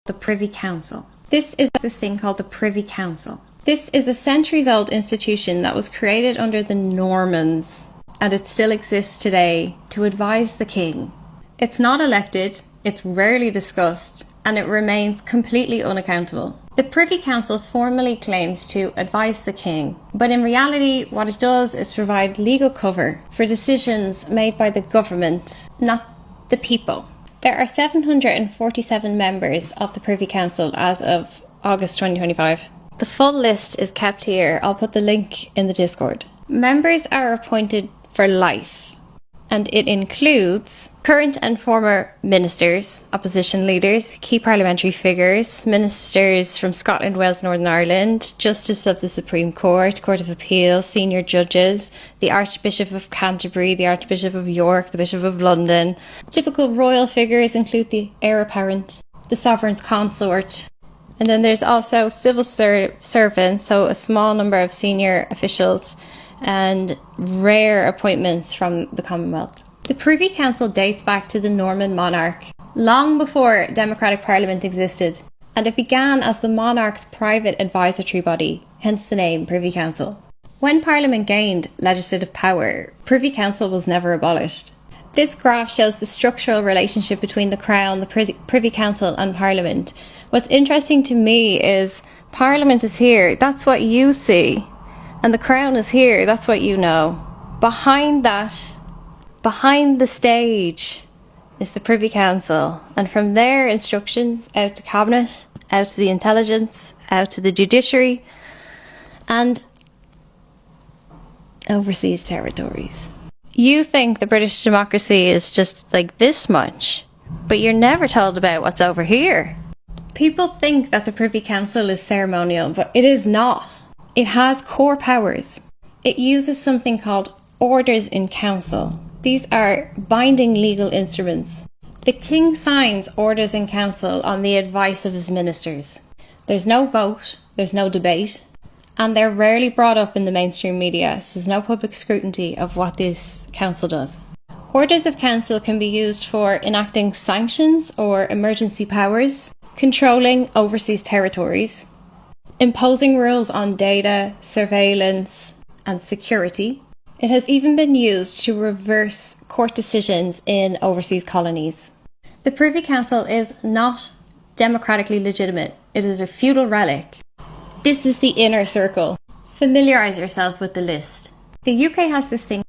the Privy Council. This is this thing called the Privy Council. This is a centuries-old institution that was created under the Normans, and it still exists today to advise the king. It's not elected, it's rarely discussed, and it remains completely unaccountable. The Privy Council formally claims to advise the king, but in reality what it does is provide legal cover for decisions made by the government, not the people. There are 747 members of the Privy Council as of August 2025. The full list is kept here. I'll put the link in the Discord. Members are appointed for life, and it includes current and former ministers, opposition leaders, key parliamentary figures, ministers from Scotland, Wales, Northern Ireland, Justice of the Supreme Court, Court of Appeal, senior judges, the Archbishop of Canterbury, the Archbishop of York, the Bishop of London. Typical royal figures include the heir apparent, the sovereign's consort, and then there's also civil servants, so a small number of senior officials, and rare appointments from the Commonwealth. The Privy Council dates back to the Norman monarch, long before democratic parliament existed, and it began as the monarch's private advisory body, hence the name Privy Council. When Parliament gained legislative power, Privy Council was never abolished. This graph shows the structural relationship between the Crown, the Privy Council and Parliament. What's interesting to me is Parliament is here, that's what you see. And the Crown is here, that's what you know. Behind that, behind the stage, is the Privy Council. And from there, instructions out to Cabinet, out to the intelligence, out to the judiciary, and overseas territories. You think the British democracy is just like this much, but you're never told about what's over here. People think that the Privy Council is ceremonial, but it is not. It has core powers. It uses something called orders in council. These are binding legal instruments. The king signs orders in council on the advice of his ministers. There's no vote, there's no debate, and they're rarely brought up in the mainstream media, so there's no public scrutiny of what this council does. Orders of council can be used for enacting sanctions or emergency powers, controlling overseas territories, imposing rules on data, surveillance, and security. It has even been used to reverse court decisions in overseas colonies. The Privy Council is not democratically legitimate. It is a feudal relic. This is the inner circle. Familiarise yourself with the list. The UK has this thing